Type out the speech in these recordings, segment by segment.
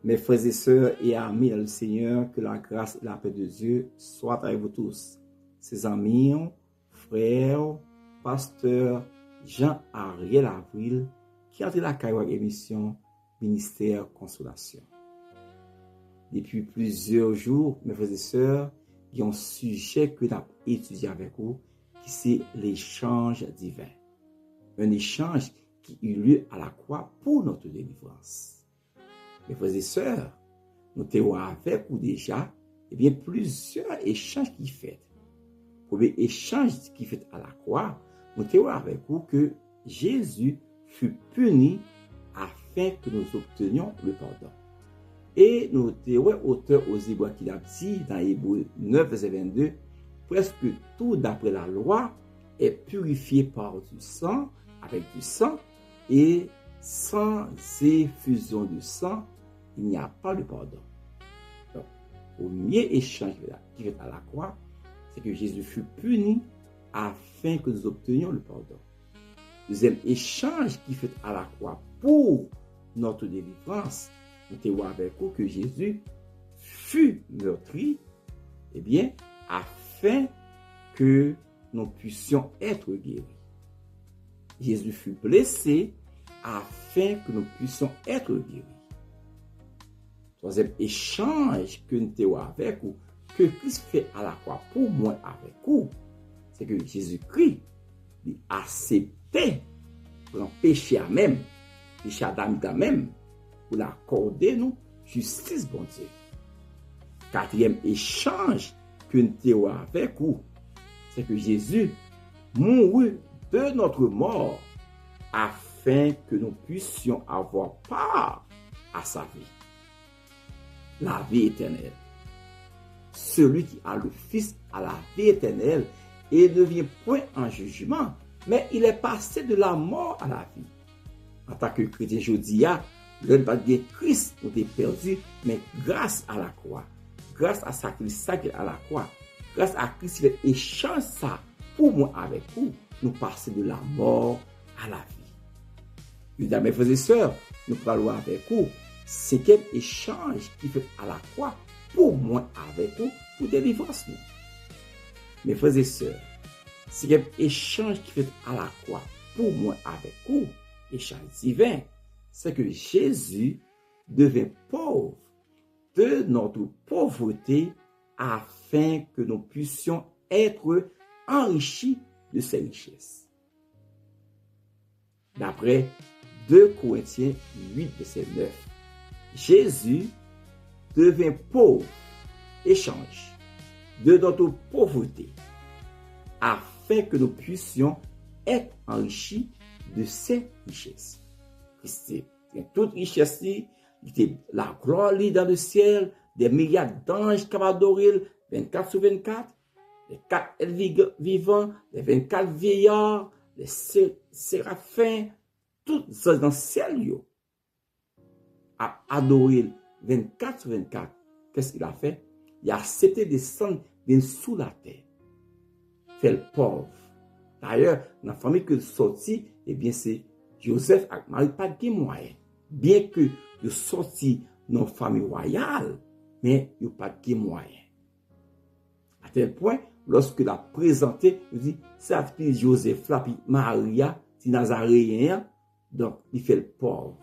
Mes frères et sœurs et amis dans le Seigneur, que la grâce et la paix de Dieu soient avec vous tous. Ses amis, frères, pasteurs, Jean-Ariel Avril, qui a été la carrière émission Ministère Consolation. Depuis plusieurs jours, mes frères et sœurs, il y a un sujet que nous avons étudié avec vous, qui c'est l'échange divin. Un échange qui eut lieu à la croix pour notre délivrance. Mes frères et sœurs, nous avons avec vous déjà plusieurs échanges qui fait. Premier échange qui fait à la croix, nous avons avec vous que Jésus fut puni afin que nous obtenions le pardon. Et nous avons auteur aux Hébreux qui l'a dit dans Hébreux 9, verset 22, presque tout d'après la loi est purifié par du sang, avec du sang, et sans effusion de sang, il n'y a pas de pardon. Donc, le premier échange qui fait à la croix, c'est que Jésus fut puni afin que nous obtenions le pardon. Deuxième échange qui fait à la croix pour notre délivrance, nous avons avec vous que Jésus fut meurtri, afin que nous puissions être guéris. Jésus fut blessé afin que nous puissions être guéris. Troisième échange que nous avons avec vous, que Christ fait à la croix pour moi avec vous, c'est que Jésus-Christ a accepté pour un péché à même, péché Adam même, pour l'accorder nous justice bon Dieu. Quatrième échange que nous avons avec vous, c'est que Jésus mourut de notre mort afin que nous puissions avoir part à sa vie. La vie éternelle. Celui qui a le Fils a la vie éternelle et ne vient point en jugement, mais il est passé de la mort à la vie. En tant que chrétien, je dis, le pas de Christ, nous est perdu, mais grâce à la croix, grâce à sa Christ à la croix, grâce à Christ, il fait échange ça pour moi avec vous, nous passer de la mort à la vie. Mesdames et frères et sœurs, nous parlons avec vous. Cinquième échange qui fait à la croix pour moi avec vous, pour délivrance nous. Mes frères et sœurs, cinquième échange qui fait à la croix pour moi avec vous, échange divin, c'est que Jésus devint pauvre de notre pauvreté afin que nous puissions être enrichis de ses richesses. D'après 2 Corinthiens 8, verset 9, Jésus devint pauvre, échange, de notre pauvreté, afin que nous puissions être enrichis de ses richesses. Christ a toute richesse, il était la gloire dans le ciel, des milliards d'anges qui adoraient 24 sur 24, les 4 êtres vivants, les 24 vieillards, les séraphins, tout ça dans le ciel, a adoré 24 sur 24. Qu'est-ce qu'il a fait? Il a accepté de descendre sous la terre. Fait le pauvre. D'ailleurs, dans la famille que sorti, c'est Joseph et Marie pas de moyens. Bien que ils sorti dans la famille royale, mais ils n'ont pas de moyens. À tel point, lorsque l'a présenté, il dit, ça fait Joseph là, puis Maria, c'est Nazaréen, donc il fait le pauvre.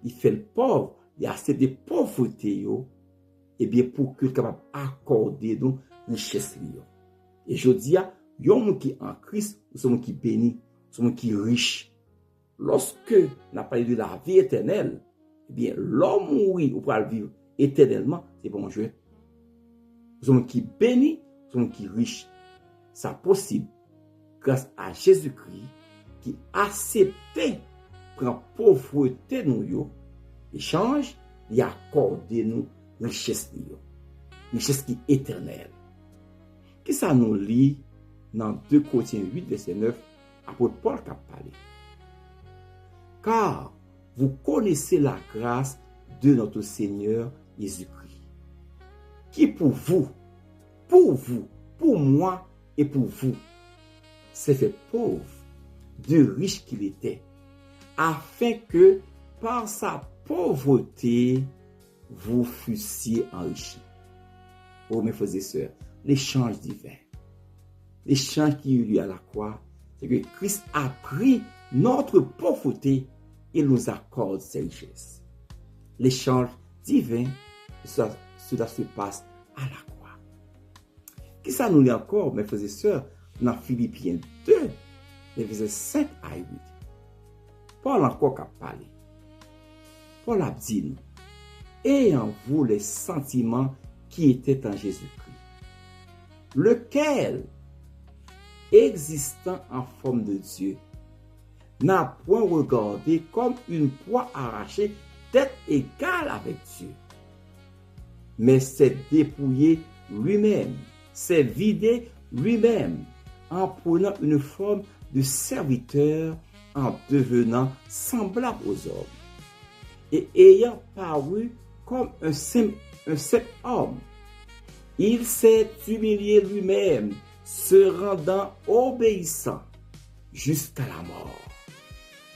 Il fait le pauvre, il a assez de pauvreté, pour qu'il soit capable d'accorder nos richesses. Et je dis, il y a un qui est en Christ, nous sommes qui bénis, nous sommes qui riches. Lorsque on a parlé de la vie éternelle, l'homme mourit ou pour vivre éternellement, c'est bon jeu. Nous sommes qui bénis, nous sommes qui riches. C'est possible grâce à Jésus-Christ qui acceptait prendre pauvreté nous, échange, il a accordé nous richesse qui est éternelle. Qui ça nous lit dans 2 Corinthiens 8, verset 9, apôtre Paul qui a parlé. Car vous connaissez la grâce de notre Seigneur Jésus-Christ, qui pour moi et pour vous, s'est fait pauvre, de riche qu'il était, afin que par sa pauvreté, vous fussiez enrichis. Oh, mes frères et sœurs, l'échange divin, l'échange qui eut lieu à la croix, c'est que Christ a pris notre pauvreté et nous accorde ses richesses. L'échange divin, cela se passe à la croix. Qui ça nous lit encore, mes frères et sœurs, dans Philippiens 2, les versets 5 à 8. Paul encore a parlé. Paul a dit nous, ayez en vous les sentiments qui étaient en Jésus-Christ, lequel, existant en forme de Dieu, n'a point regardé comme une proie arrachée d'être égal avec Dieu, mais s'est dépouillé lui-même, s'est vidé lui-même, en prenant une forme de serviteur, en devenant semblable aux hommes, et ayant paru comme un simple homme, il s'est humilié lui-même, se rendant obéissant jusqu'à la mort,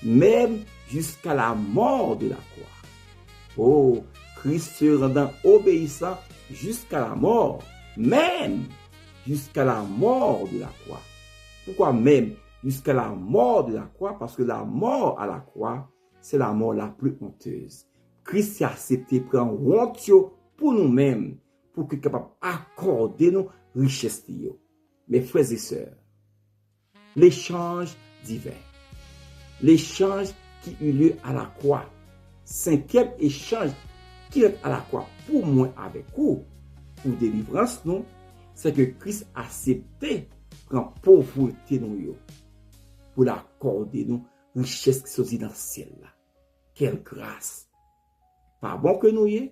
même jusqu'à la mort de la croix. Oh, Christ se rendant obéissant jusqu'à la mort, même jusqu'à la mort de la croix. Pourquoi même jusqu'à la mort de la croix? Parce que la mort à la croix, c'est la mort la plus honteuse. Christ a accepté de prendre honte pour nous-mêmes, pour qu'il soit capable d'accorder nos richesses. Mes frères et sœurs, l'échange divin, l'échange qui eut lieu à la croix, cinquième échange qui est à la croix pour moi avec vous, pour délivrance, nous, c'est que Christ a accepté prendre pauvreté nous, pour l'accorder nous richesse qui sont dans le ciel là. Quelle grâce! Pas bon que nous y,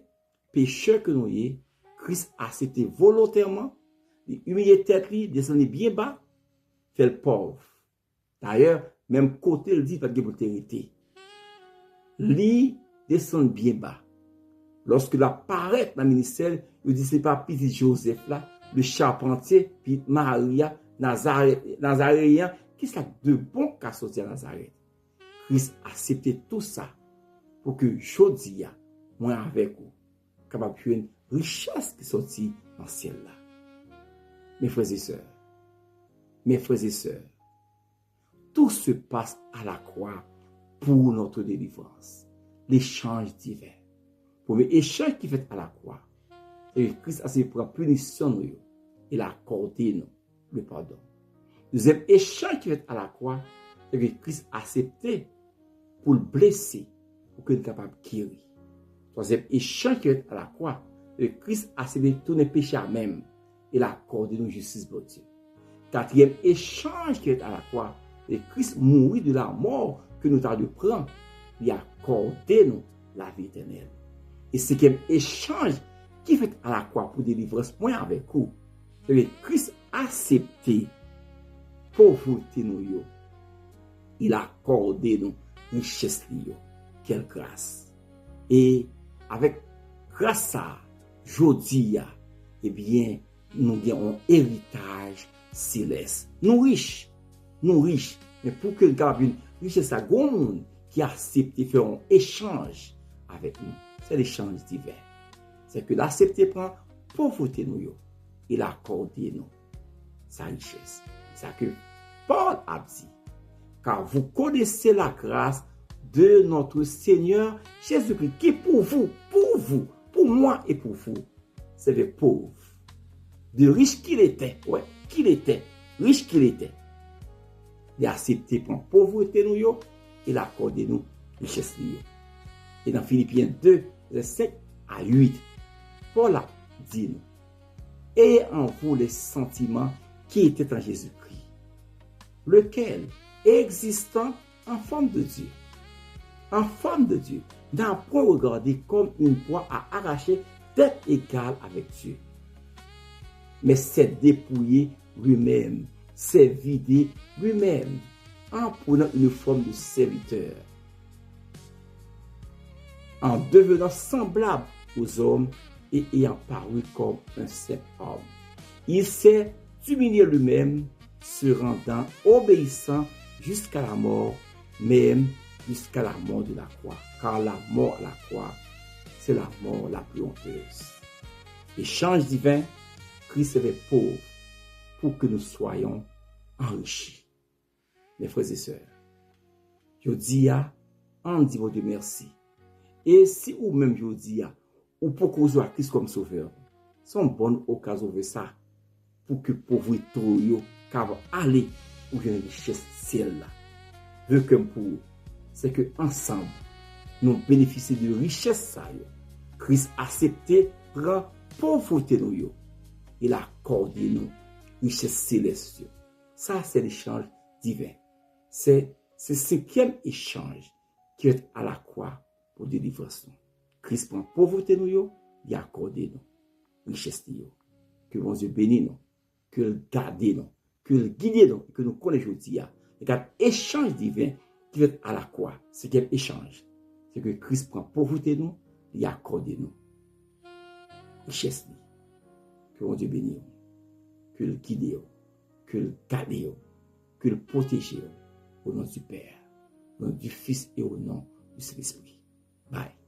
pécheur que nous y, Christ a accepté volontairement, humilier tête li, descendre bien bas, fait le pauvre. D'ailleurs, même côté il dit pas de postérité. Li descend bien bas. Lorsque la paraît dans le ministère, il dit c'est pas petit Joseph là, le charpentier, puis Maria, Nazaréen, qui ça de bon qu'a sorti à Nazareth. Christ a accepté tout ça pour que Jodia, moi avec vous, capable de une richesse qui sortit dans le ciel là. Mes frères et sœurs, tout se passe à la croix pour notre délivrance. L'échange divin. Pour l'échange qui fait à la croix, c'est que Christ a accepté pour la punition nous, il a accordé nous le pardon. Deuxième échange qui fait à la croix, c'est que Christ a accepté pour le blesser, pour qu'il soit capable de guérir. Troisième échange qui fait à la croix, c'est que Christ a accepté tous les péchés à même. Il a accordé nous justice pour Dieu. Quatrième échange qui est à la croix, c'est Christ mourit de la mort que nous avons de prendre. Il a accordé nous la vie éternelle. Et cinquième échange qui fait à la croix pour délivrer ce point avec vous, c'est que Christ a accepté pauvreté nous. Il a accordé nous richesse nous. Quelle grâce. Et avec grâce à Jodia, eh bien, nous avons un héritage céleste. Nous riches, mais pour que nous ayons une richesse à monde qui accepte de faire un échange avec nous, c'est l'échange divin. C'est que l'accepter prend pauvreté nous, il accorde nous sa richesse. C'est que Paul a dit, car vous connaissez la grâce de notre Seigneur Jésus-Christ, qui pour vous, pour moi et pour vous, c'est le pauvre. De riche qu'il était, riche qu'il était. Il a accepté pour pauvreté nous, il a accordé nous richesse nous. Et dans Philippiens 2, verset 7 à 8, Paul a dit nous, ayez en vous les sentiments qui étaient en Jésus-Christ, lequel, existant en forme de Dieu, n'a point regardé comme une proie à arracher d'être égal avec Dieu, mais s'est dépouillé lui-même, s'est vidé lui-même, en prenant une forme de serviteur, en devenant semblable aux hommes et ayant paru comme un simple homme. Il s'est humilié lui-même, se rendant obéissant jusqu'à la mort, même jusqu'à la mort de la croix. Car la mort à la croix, c'est la mort la plus honteuse. Échange divin, Christ est pauvre pour que nous soyons enrichis. Mes frères et sœurs, je dis à, on dit votre merci. Et si ou même je dis à, ou pour cause à Christ comme sauveur, c'est une bonne occasion de ça, pour que pauvreté yo capable aller pour une richesse celle-là. Veut que pour c'est que ensemble nous bénéficions de richesse ça yo. Christ accepté prend pauvreté nous yo. Il accorde nous richesse céleste. Ça c'est l'échange divin. C'est ce cinquième échange qui est à la croix pour délivrance. Christ prend pauvreté nous yo, il accorde nous richesse yo. Que mon Dieu bénisse nous, que le garde nous, que le guide nous, que nous connaissons aujourd'hui. Regarde, échange divin qui est à la croix. C'est quel échange? C'est que Christ prend pauvreté nous, il accorde nous richesse. Que mon Dieu bénisse nous, que le guide nous, que le garde nous, que le protège nous, au nom du Père, au nom du Fils et au nom du Saint-Esprit. Bye.